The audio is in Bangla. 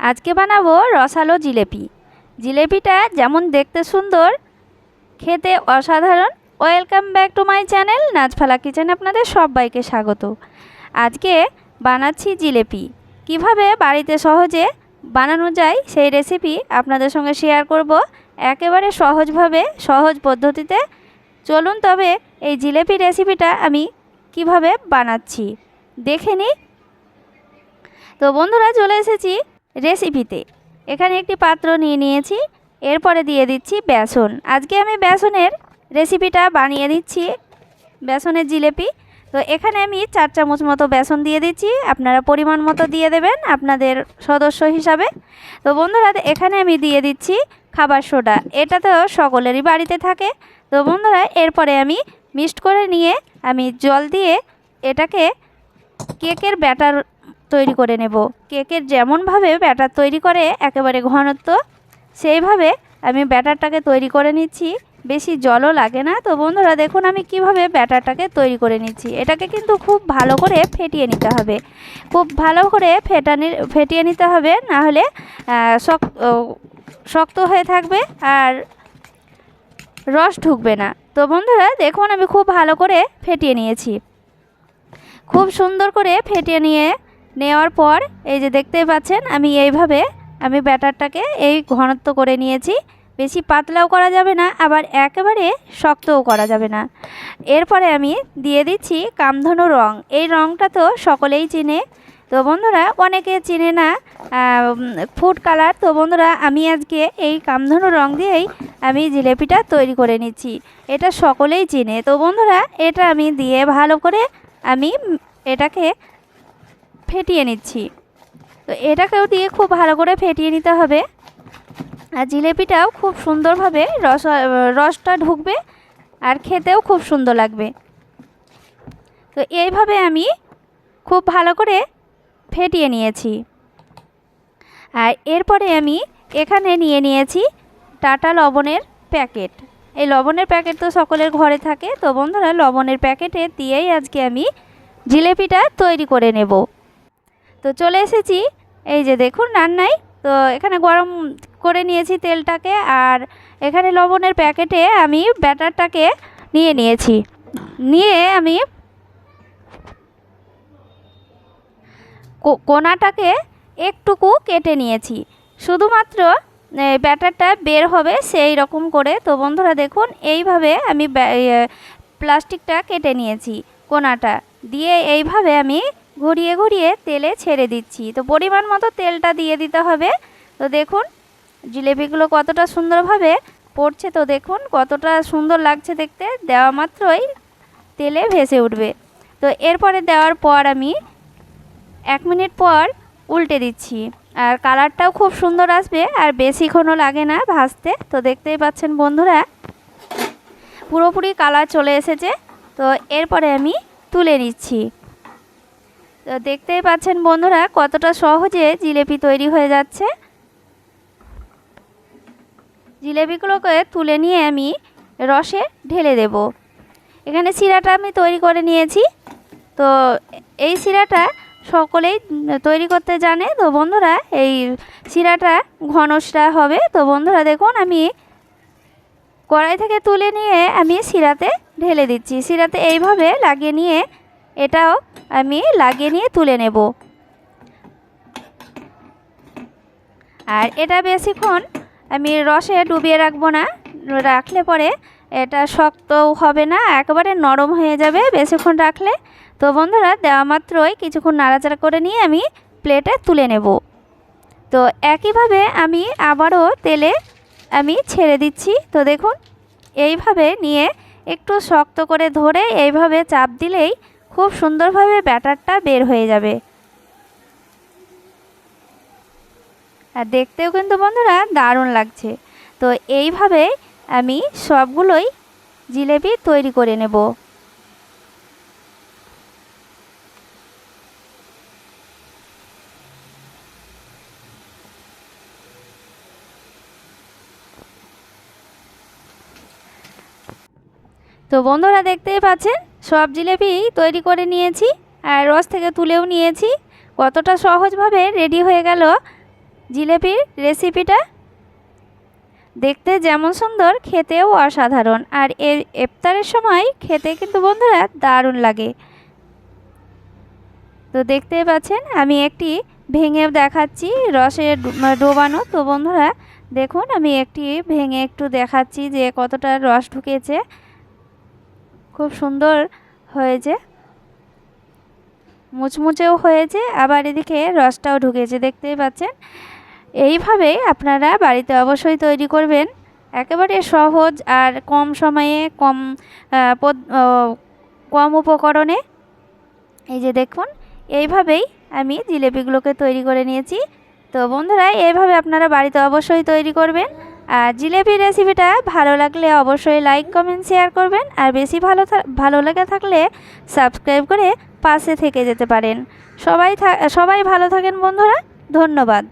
আজকে বানাবো রসালো জিলেপি। জিলেপিটা যেমন দেখতে সুন্দর, খেতে অসাধারণ। Welcome back to my channel Najfala কিচেনে আপনাদের সবাইকে স্বাগত। আজকে বানাচ্ছি জিলেপি। কিভাবে বাড়িতে সহজে বানানো যায় সেই রেসিপি আপনাদের সঙ্গে শেয়ার করব, একেবারে সহজভাবে, সহজ পদ্ধতিতে। চলুন তবে এই জিলেপি রেসিপিটা আমি কিভাবে বানাচ্ছি দেখে নিই। তো বন্ধুরা, চলে এসেছি রেসিপিতে। এখানে একটি পাত্র নিয়ে নিয়েছি, এরপরে দিয়ে দিচ্ছি বেসন। আজকে আমি বেসনের রেসিপিটা বানিয়ে দিচ্ছি, বেসনের জিলেপি। তো এখানে আমি 4 চামচ মতো বেসন দিয়ে দিচ্ছি, আপনারা পরিমাণ মতো দিয়ে দেবেন আপনাদের সদস্য হিসাবে। তো বন্ধুরা, এখানে আমি দিয়ে দিচ্ছি খাবার সোডা, এটা তো সকলেরই বাড়িতে থাকে। তো বন্ধুরা, এরপরে আমি মিক্সড করে নিয়ে আমি জল দিয়ে এটাকে কেকের ব্যাটার তৈরি করে নেব। কেকের যেমনভাবে ব্যাটার তৈরি করে একেবারে ঘনত্ব, সেইভাবে আমি ব্যাটারটাকে তৈরি করে নিচ্ছি। বেশি জলও লাগে না। তো বন্ধুরা দেখুন আমি কিভাবে ব্যাটারটাকে তৈরি করে নিচ্ছি। এটাকে কিন্তু খুব ভালো করে ফেটিয়ে নিতে হবে, খুব ভালো করে ফেটিয়ে নিতে হবে, না হলে শক্ত হয়ে থাকবে আর রস ঢুকবে না। তো বন্ধুরা দেখুন আমি খুব ভালো করে ফেটিয়ে নিয়েছি। খুব সুন্দর করে ফেটিয়ে নেওয়ার পর এই যে দেখতেই পাচ্ছেন আমি এইভাবে ব্যাটারটাকে এই ঘনত্ব করে নিয়েছি। বেশি পাতলাও করা যাবে না, আবার একেবারে শক্তও করা যাবে না। এরপরে আমি দিয়ে দিচ্ছি কামধেনু রং। এই রংটা তো সকলেই চিনে। তো বন্ধুরা অনেকে চিনে না ফুড কালার। তো বন্ধুরা আমি আজকে এই কামধেনু রং দিয়েই আমি জিলেপিটা তৈরি করে নিচ্ছি, এটা সকলেই চিনে। তো বন্ধুরা এটা আমি দিয়ে ভালো করে আমি এটাকে ফেটিয়ে নিচ্ছি। তো এটাকেও দিয়ে খুব ভালো করে ফেটিয়ে নিতে হবে, আর জিলেপিটাও খুব সুন্দরভাবে রসটা ঢুকবে আর খেতেও খুব সুন্দর লাগবে। তো এইভাবে আমি খুব ভালো করে ফেটিয়ে নিয়েছি। আর এরপরে আমি এখানে নিয়ে নিয়েছি টাটা লবণের প্যাকেট। এই লবণের প্যাকেট তো সকলের ঘরে থাকে। তো বন্ধুরা লবণের প্যাকেটে দিয়েই আজকে আমি জিলেপিটা তৈরি করে নেব। তো চলে এসেছি এই যে দেখুন রান্নায়। তো এখানে গরম করে নিয়েছি তেলটাকে, আর এখানে লবণের প্যাকেটে আমি ব্যাটারটাকে নিয়ে নিয়েছি। নিয়ে আমি কোনাটাকে একটুকু কেটে নিয়েছি, শুধুমাত্র ব্যাটারটা বের হবে সেই রকম করে। তো বন্ধুরা দেখুন এইভাবে আমি প্লাস্টিকটা কেটে নিয়েছি, কোনাটা দিয়ে এইভাবে আমি ঘুরিয়ে ঘুরিয়ে তেলে ছেড়ে দিচ্ছি। তো পরিমাণ মতো তেলটা দিয়ে দিতে হবে। তো দেখুন জিলেপিগুলো কতটা সুন্দরভাবে পড়ছে, তো দেখুন কতটা সুন্দর লাগছে দেখতে, দেওয়া মাত্রই তেলে ভেসে উঠবে। তো এরপরে দেওয়ার পর আমি 1 মিনিট পর উল্টে দিচ্ছি, আর কালারটাও খুব সুন্দর আসবে আর বেশিক্ষণও লাগে না ভাজতে। তো দেখতেই পাচ্ছেন বন্ধুরা পুরোপুরি কালার চলে এসেছে। তো এরপরে আমি তুলে নিচ্ছি। তো দেখতেই পাচ্ছেন বন্ধুরা কতটা সহজে জিলেপি তৈরি হয়ে যাচ্ছে। জিলেপিগুলোকে তুলে নিয়ে আমি রসে ঢেলে দেব। এখানে শিরাটা আমি তৈরি করে নিয়েছি। তো এই শিরাটা সকলেই তৈরি করতে জানে। তো বন্ধুরা এই শিরাটা ঘন শিরা হবে। তো বন্ধুরা দেখুন আমি কড়াই থেকে তুলে নিয়ে আমি শিরাতে ঢেলে দিচ্ছি। শিরাতে এইভাবে লাগিয়ে নিয়ে এটাও আমি লাগিয়ে নিয়ে তুলে নেব। আর এটা বেশিক্ষণ আমি রসে ডুবিয়ে রাখবো না, রাখলে পরে এটা শক্তও হবে না, একেবারে নরম হয়ে যাবে বেশিক্ষণ রাখলে। তো বন্ধুরা দেওয়া মাত্রই কিছুক্ষণ নাড়াচাড়া করে নিয়ে আমি প্লেটে তুলে নেব। তো একইভাবে আমি আবারও তেলে আমি ছেড়ে দিচ্ছি। তো দেখুন এইভাবে নিয়ে একটু শক্ত করে ধরে এইভাবে চাপ দিলেই খুব সুন্দরভাবে ব্যাটারটা বের হয়ে যাবে। আর দেখতেও কিন্তু বন্ধুরা দারুণ লাগছে। তো এইভাবে আমি সবগুলোই জিলেপি তৈরি করে নেব। তো বন্ধুরা দেখতেই পাচ্ছেন সব জিলেপি তৈরি করে নিয়েছি আর রস থেকে তুলেও নিয়েছি। কতটা সহজভাবে রেডি হয়ে গেল জিলেপির রেসিপিটা দেখতে যেমন সুন্দর, খেতেও অসাধারণ। আর এর ইফতারের সময় খেতে কিন্তু বন্ধুরা দারুণ লাগে। তো দেখতেই পাচ্ছেন আমি একটি ভেঙে দেখাচ্ছি রসে ডোবানো। তো বন্ধুরা দেখুন আমি একটি ভেঙে একটু দেখাচ্ছি যে কতটা রস ঢুকেছে। খুব সুন্দর হয়েছে, মুচমুচেও হয়েছে, আবার এদিকে রসটাও ঢুকেছে, দেখতেই পাচ্ছেন। এইভাবে আপনারা বাড়িতে অবশ্যই তৈরি করবেন, একেবারে সহজ আর কম সময়ে কম উপকরণে। এই যে দেখুন এইভাবেই আমি জিলেপিগুলোকে তৈরি করে নিয়েছি। তো বন্ধুরা এইভাবে আপনারা বাড়িতে অবশ্যই তৈরি করবেন। আর জিলেপি রেসিপিটা ভালো লাগলে অবশ্যই লাইক কমেন্ট শেয়ার করবেন। আর বেশি ভালো লেগে থাকলে সাবস্ক্রাইব করে পাশে থেকে যেতে পারেন। সবাই ভালো থাকেন বন্ধুরা, ধন্যবাদ।